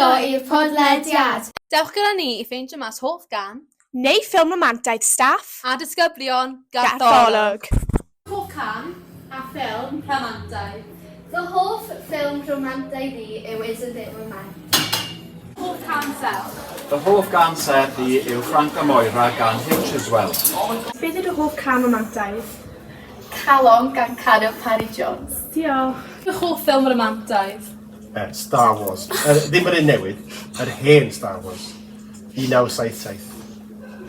croeso i'r podlediad. Dewch gyda ni I ffeindio mas hoff gân neu ffilm romantaid staff a disgyblion Gartholwg. Hoff cân a ffilm romantaid. Fy hoff ffilm romantaid I yw Is It Romantic. Hoff cân sef. Fy hoff gân sef I yw Ffranc a Moira gan Hugh Chiswell. Beth yw dy hoff cân romantaid? Calon gan Cadw Parry Jones. Diolch. Fy hoff ffilm romantaid. Star Wars. Ddim yr un newydd, yr hen Star Wars. 1977.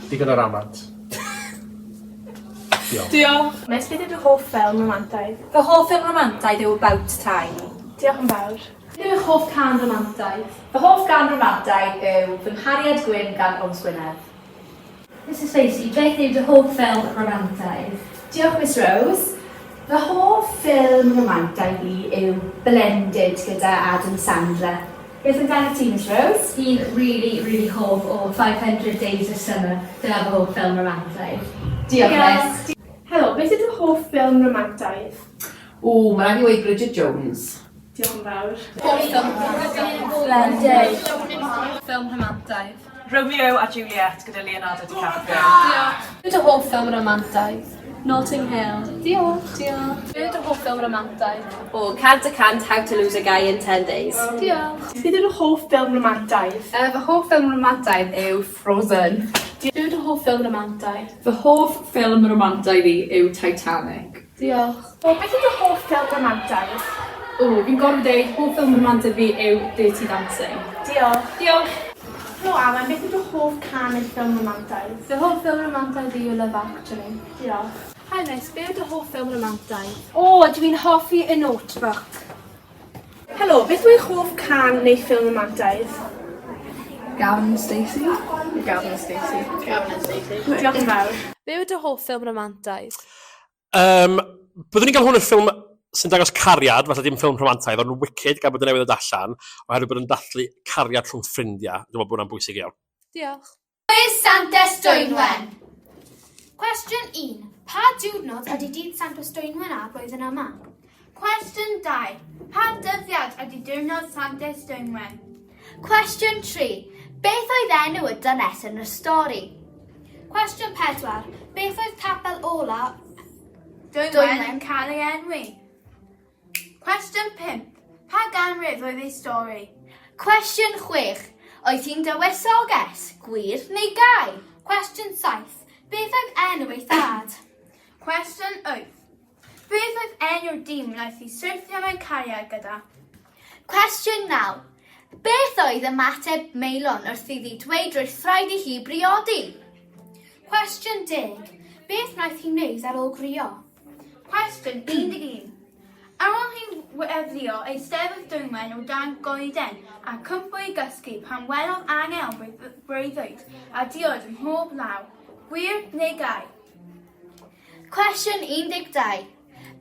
Digon o ramant. Diolch. Mes, beth yw dy hoff ffilm romantaid? Fy hoff ffilm romantaid yw About Time. Diolch yn fawr. Beth yw'ch hoff cân romantaid? Fy hoff gan romantaid yw Fy Nghariad Gwyn gan Ows Gwynedd. Mrs Facey, beth yw dy hoff ffilm romantaid? Diolch Miss Rose. Fy hoff ffilm romantaid I yw Blended gyda Adam Sandler. Beth yn gan ti Miss Rose? Fi'n really hoff o 500 Days of Summer. Dyna fy hoff ffilm romantaid. Diolch Miss. Helo, beth yw dy hoff ffilm romantaid? Mae rhaid I weid Bridget Jones. Diolch yn fawr. Hoff ffilm Blended. ffilm romantaid. Romeo a Juliet gyda Leonardo DiCaprio. Diolch. Beth yw'ch hoff ffilm romantaid? Notting Hill. Diolch. Beth yw'ch hoff ffilm romantaid? Cant a Cant, How to Lose a Guy in 10 Days. Diolch. Beth yw dy hoff ffilm romantaid? Fy hoff ffilm romantaid yw Frozen. Beth yw'ch hoff ffilm romantaid? Fy hoff ffilm romantaid I yw Titanic. Diolch. Beth yw dy hoff ffilm romantaid? Fi'n gorfod dweud, hoff ffilm romantaid fi yw Dirty Dancing. Diolch. Diolch. Helo Alan, beth yw dy hoff can neu ffilm romantaid? Fy hoff ffilm romantaid I yw Love Actually. Diolch. Hi Miss, be yw dy hoff ffilm romantaid? Dwi'n hoffi y Notebook. Helo, beth yw eich hoff can neu ffilm romantaid? Gavin and Stacey. Gavin and Stacey. Diolch yn fawr. Be yw dy hoff ffilm romantaid? Byddwn ni'n cael hwn yn ffilm sy'n dangos cariad, falle dim ffilm romantaidd, ond yn wicked gan bod yn newydd o allan, oherwydd bod yn dathlu cariad rhwng ffrindiau. Dwi'n meddwl bod hwnna'n bwysig iawn. Diolch. Pwy Santes Dwynwen? Cwestiwn 1. Pa diwrnod ydy dydd Santes Dwynwen a blwyddyn yma? Cwestiwn 2. Pa dyddiad ydy diwrnod Santes Dwynwen? Cwestiwn 3. Beth oedd enw y dynes yn y stori? Cwestiwn 4. Beth oedd capel ola Dwynwen yn cael ei enwi? Cwestiwn 5. Pa ganrif oedd ei stori? Cwestiwn 6. Oedd hi'n dywysoges, gwir neu gau? Cwestiwn 7. Beth oedd enw ei thad? Cwestiwn 8. Beth oedd enw'r dîm wnaeth i syrthio mewn cariad gyda? Cwestiwn 9. Beth oedd ymateb Meilon wrth iddi dweud wrth rhaid I hi briodi? Cwestiwn 10. Beth wnaeth hi wneud ar ôl grio? Cwestiwn 11. Ar ôl hi weddio ei stefydd Dwynwen o dan goeden a cwmpo I gysgu pan welodd angel breuddwyd a diod ym mhob law. Gwir neu gau? Cwestiwn 12.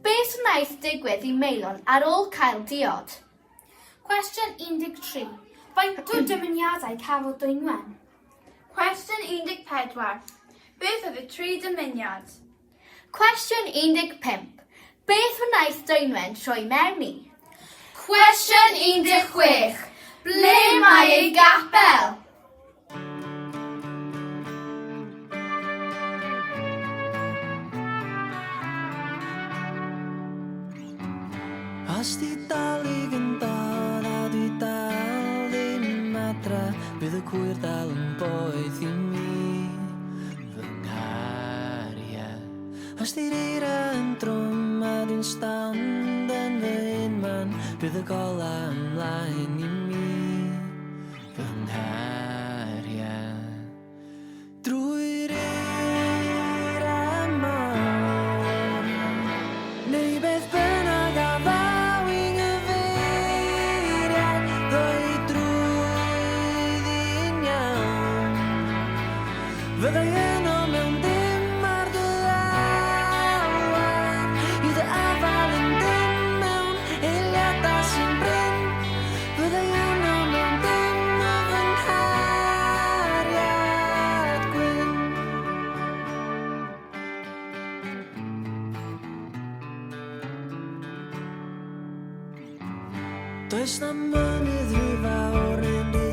Beth wnaeth digwydd I Meilon ar ôl cael diod? Cwestiwn 13. Faint o dymuniadau cafodd Dwynwen? Cwestiwn 14. Beth oedd y 3 dymuniad? Cwestiwn 15. Beth wnaeth Dwynwen troi mewn I? Cwestiwn 16. Ble mae ei gapel? Os di dal I gyntod a dwi dal ddim adra, bydd y cwyr dal yn boeth I mi, fy nghariad. Os di'r eira yn drwm a dwi'n stand yn fy unman, bydd y gola ymlaen I mi, fy nghariad. Drwy'r eira mawr, neu beth bynnag a ddaw I nghyfeiriad, ddoi drwyddi'n iawn. Fyddai yno mewn dim ar dy lawer, I dy afal yn dim mewn eiliadau sy'n bryn. Fyddai yno mewn dim o fy nghariad gwyn. Does na mynydd rhy fawr neu'n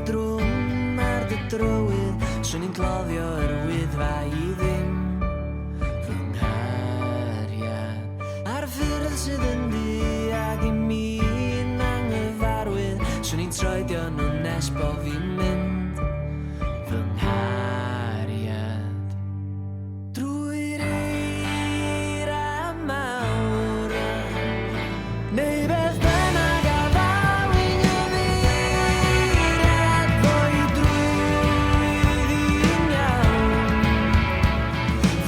peidio nhw nes bo fi'n mynd fy nghariad drwy'r eira mawr neu beth bynnag a ddaw i nyfeiriad fwy drwyddi'n iawn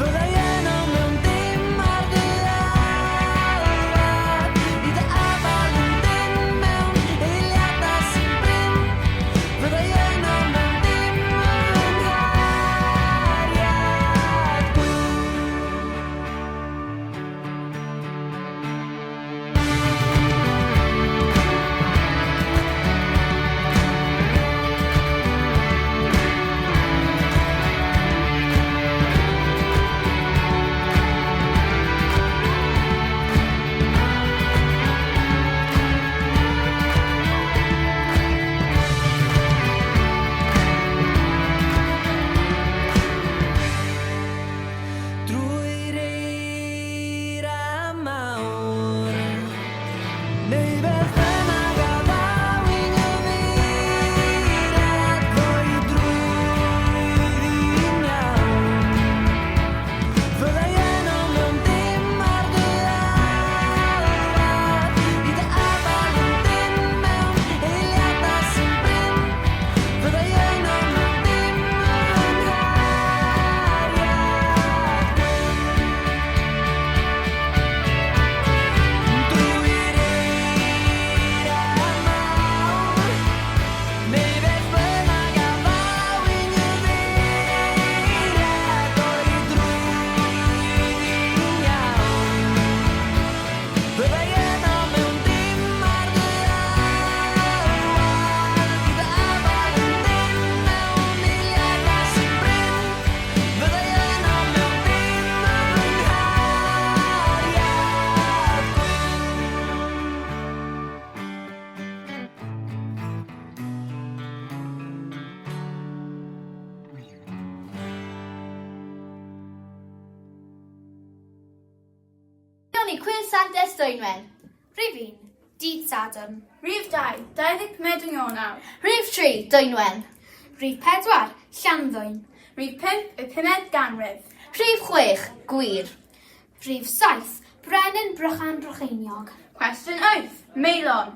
fyddai yno mewn dim ar dy alwad i dy afal yn dim mewn eiliadau sy'n bryn fyddai yno mewn dim yng nghariad gwyn drwy'r eira mawr neu beth bynnag a ddaw i nyfeiriad fwy drwyddi'n iawn fyddai yno mewn dim ar dy alwad i dy afal yn dim mewn eiliadau sy'n bryn fyddai yno mewn dim yng nghariad drwy'r eira mawr neu beth bynnag a ddaw i nyfeiriad o'i drwyddi'n iawn fyddai yno mewn dim ar dy alwad i dy afal yn dim mewn eiliadau sy'n bryn fyddai yno mewn dim yng nghariad Gawn ni cwyr Santes Dwynwen. Rhif 1, Dydd Sadwrn. Rhif 2, 25 Ionawr. Rhif 3, Dwynwen. Rhif 4, Llanddwyn. Rhif 5, y 5th ganrif. Rhif 6, Gwir. Rhif 7, Brenin Brychan Brycheiniog. Cwestiwn 8, Meilon.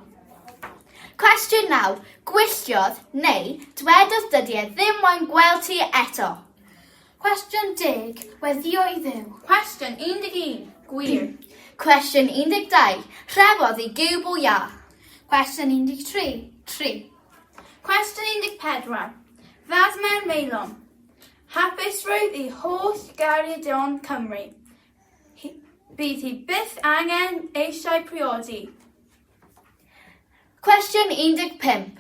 Cwestiwn 9, Gwylltiodd neu dywedodd dyddiau ddim moyn gweld ti eto. Cwestiwn 10, Weddïo i dduw. Cwestiwn 11, Gwir. Cwestiwn 12, Rhebodd i giwbl ia. Cwestiwn 13, Tri. Cwestiwn 14, Fasmer Meilon. Hapusrwydd i holl gariadon Cymru. Bydd hi byth angen eisiau priodi. Cwestiwn 15,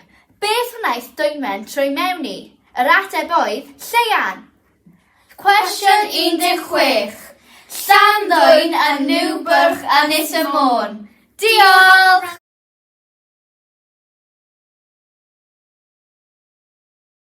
Beth wnaeth Dwynwen trwy mewn i? Yr ateb oedd Lleian. Cwestiwn 16, Llanddwyn yn Niwbwrch Ynys y Môn. Diolch!